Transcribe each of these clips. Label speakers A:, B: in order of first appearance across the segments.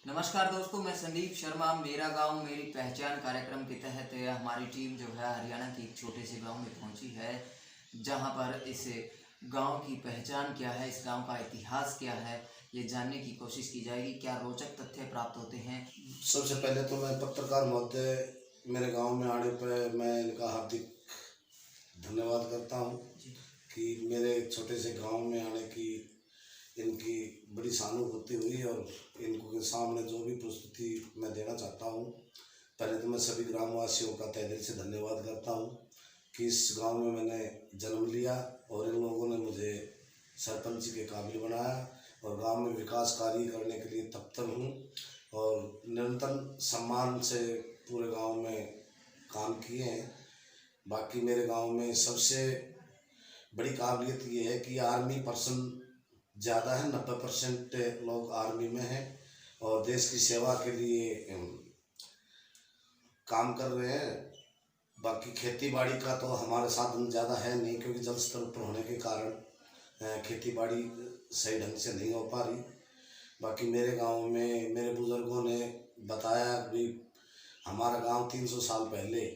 A: नमस्कार दोस्तों, मैं संदीप शर्मा। मेरा गांव मेरी पहचान कार्यक्रम के तहत हमारी टीम जो है हरियाणा के एक छोटे से गांव में पहुंची है, जहां पर इस गांव की पहचान क्या है, इस गांव का इतिहास क्या है, ये जानने की कोशिश की जाएगी। क्या रोचक तथ्य प्राप्त होते हैं।
B: सबसे पहले तो मैं पत्रकार महोदय मेरे गांव में आने पर मैं इनका हार्दिक धन्यवाद करता हूं कि मेरे छोटे से गांव में आने की इनकी बड़ी सहानुभूति हुई और इनको के सामने जो भी प्रस्तुति मैं देना चाहता हूं। पहले तो मैं सभी ग्रामवासियों का तहे दिल से धन्यवाद करता हूं कि इस गांव में मैंने जन्म लिया और इन लोगों ने मुझे सरपंच के काबिल बनाया और गांव में विकास कार्य करने के लिए तत्पर हूँ और निरंतर सम्मान से पूरे गांव में काम किए हैं। बाकी मेरे गांव में सबसे बड़ी काबिलियत ये है कि आर्मी पर्सन ज़्यादा है, 90% लोग आर्मी में हैं और देश की सेवा के लिए काम कर रहे हैं। बाकी खेती बाड़ी का तो हमारे साधन ज़्यादा है नहीं, क्योंकि जल स्तर ऊपर होने के कारण खेती बाड़ी सही ढंग से नहीं हो पा रही। बाकी मेरे गांव में मेरे बुज़ुर्गों ने बताया कि हमारा गांव 300 साल पहले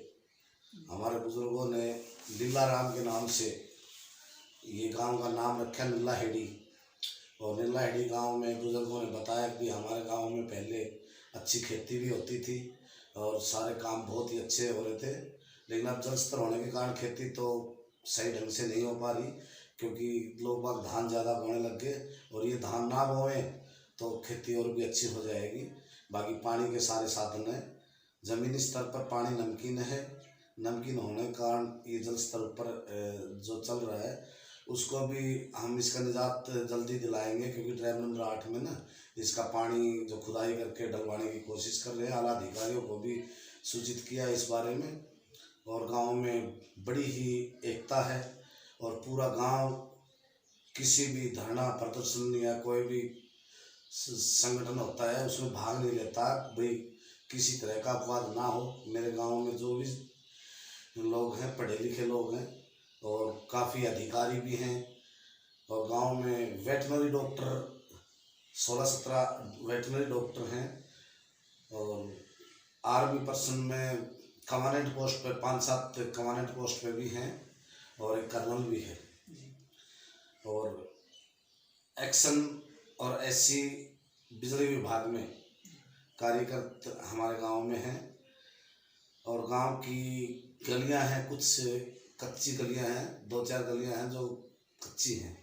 B: हमारे बुज़ुर्गों ने लीला राम के नाम से ये गांव का नाम रखा नीला हेड़ी। और नीला हेड़ी गाँव में बुज़ुर्गों ने बताया कि हमारे गांव में पहले अच्छी खेती भी होती थी और सारे काम बहुत ही अच्छे हो रहे थे, लेकिन अब जल स्तर होने के कारण खेती तो सही ढंग से नहीं हो पा रही, क्योंकि लोग बाग धान ज़्यादा बोने लग गए और ये धान ना बोएं तो खेती और भी अच्छी हो जाएगी। बाकी पानी के सारे साधन हैं, ज़मीनी स्तर पर पानी नमकीन है, नमकीन होने के कारण ये जल स्तर ऊपर जो चल रहा है उसको भी हम इसका निजात जल्दी दिलाएंगे, क्योंकि ड्राइव नंबर 8 में ना इसका पानी जो खुदाई करके डलवाने की कोशिश कर रहे हैं। आला अधिकारियों को भी सूचित किया इस बारे में और गांव में बड़ी ही एकता है और पूरा गांव किसी भी धरना प्रदर्शन या कोई भी संगठन होता है उसमें भाग नहीं लेता, भाई किसी तरह का अपवाद ना हो। मेरे गांव में जो भी लोग हैं पढ़े लिखे लोग हैं और काफ़ी अधिकारी भी हैं और गांव में वेटनरी डॉक्टर 16-17 वेटनरी डॉक्टर हैं और आर्मी पर्सन में कमांडेंट पोस्ट पे 5-7 कमांडेंट पोस्ट पे भी हैं और एक कर्नल भी है और एक्शन और एससी बिजली विभाग में कार्यरत हमारे गांव में हैं। और गांव की गलियां हैं, कुछ कच्ची गलियां हैं, 2-4 गलियां हैं जो कच्ची हैं,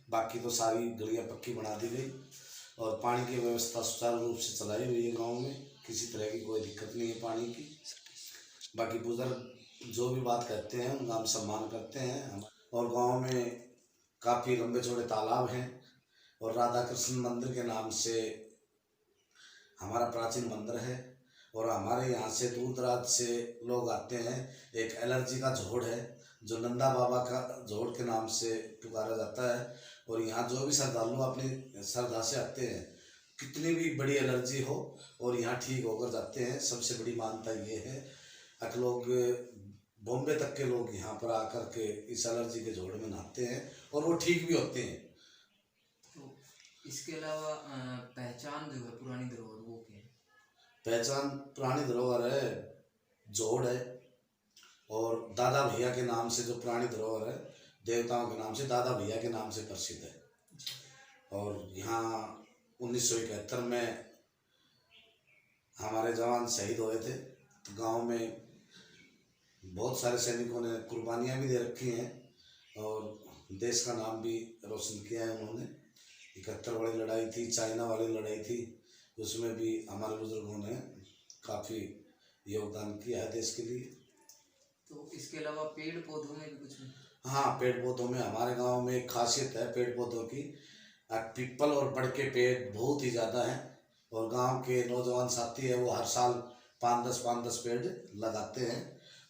B: बाकी तो सारी गलियां पक्की बना दी गई और पानी की व्यवस्था सुचारू रूप से चलाई हुई है। गांव में किसी तरह की कोई दिक्कत नहीं है पानी की। बाकी बुजुर्ग जो भी बात कहते हैं उनका हम सम्मान करते हैं। और गांव में काफ़ी लंबे चौड़े तालाब हैं और राधा कृष्ण मंदिर के नाम से हमारा प्राचीन मंदिर है और हमारे यहाँ से दूर दराज से लोग आते हैं। एक एलर्जी का जोड़ है जो नंदा बाबा का जोड़ के नाम से पुकारा जाता है और यहाँ जो भी श्रद्धालु अपनी श्रद्धा से आते हैं, कितनी भी बड़ी एलर्जी हो और यहाँ ठीक होकर जाते हैं। सबसे बड़ी मान्यता ये है कि लोग बॉम्बे तक के लोग यहाँ पर आकर के इस एलर्जी के जोड़ में नहाते हैं और वो ठीक भी होते हैं।
A: तो इसके अलावा पहचान जो है पुरानी धरोहर वो क्या है।
B: पहचान पुरानी धरोहर है, जोड़ है और दादा भैया के नाम से जो पुरानी धरोहर है, देवताओं के नाम से दादा भैया के नाम से प्रसिद्ध है। और यहाँ 1971 में हमारे जवान शहीद हुए थे तो गांव में बहुत सारे सैनिकों ने कुर्बानियाँ भी दे रखी हैं और देश का नाम भी रोशन किया है उन्होंने। 71 वाली लड़ाई थी, चाइना वाली लड़ाई थी, उसमें भी हमारे बुजुर्गों ने काफ़ी योगदान किया है देश के लिए।
A: तो इसके अलावा पेड़ पौधों में भी कुछ है।
B: हाँ, पेड़ पौधों में हमारे गांव में एक खासियत है पेड़ पौधों की, पीपल और बड़ के पेड़ बहुत ही ज़्यादा हैं और गांव के नौजवान साथी है वो हर साल 5-10 पेड़ लगाते हैं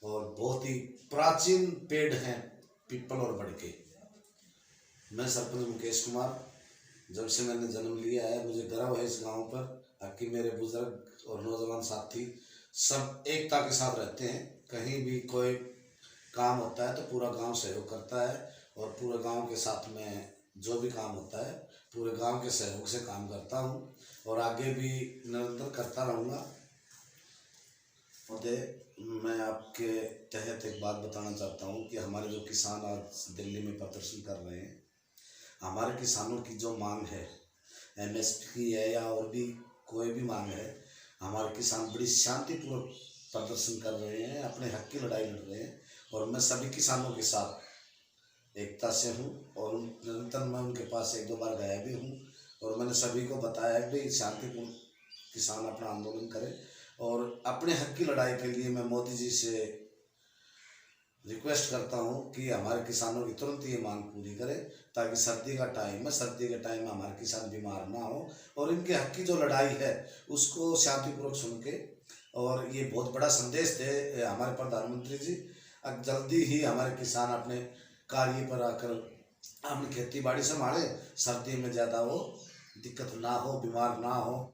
B: और बहुत ही प्राचीन पेड़ हैं पीपल और बड़ के। मैं सरपंच मुकेश कुमार, जब से मैंने जन्म लिया है मुझे गर्व है इस गांव पर कि मेरे बुजुर्ग और नौजवान साथी सब एकता के साथ रहते हैं। कहीं भी कोई काम होता है तो पूरा गांव सहयोग करता है और पूरे गांव के साथ में जो भी काम होता है पूरे गांव के सहयोग से काम करता हूं। और आगे भी निरंतर करता रहूँगा। मैं आपके तहत एक बात बताना चाहता हूँ कि हमारे जो किसान आज दिल्ली में प्रदर्शन कर रहे हैं, हमारे किसानों की जो मांग है MSP की है या और भी कोई भी मांग है, हमारे किसान बड़ी शांतिपूर्वक प्रदर्शन कर रहे हैं, अपने हक की लड़ाई लड़ रहे हैं। और मैं सभी किसानों के साथ एकता से हूँ और निरंतर मैं उनके पास 1-2 बार गया भी हूँ और मैंने सभी को बताया है कि शांतिपूर्ण किसान अपना आंदोलन करें। और अपने हक की लड़ाई के लिए मैं मोदी जी से रिक्वेस्ट करता हूं कि हमारे किसानों की तुरंत ये मांग पूरी करें, ताकि सर्दी का टाइम है, सर्दी के टाइम में हमारे किसान बीमार ना हो और इनके हक की जो लड़ाई है उसको शांतिपूर्वक सुन के, और ये बहुत बड़ा संदेश दे हमारे प्रधानमंत्री जी। अब जल्दी ही हमारे किसान अपने कार्य पर आकर अपनी खेती बाड़ी संभाले, सर्दी में ज़्यादा वो दिक्कत ना हो, बीमार ना हो।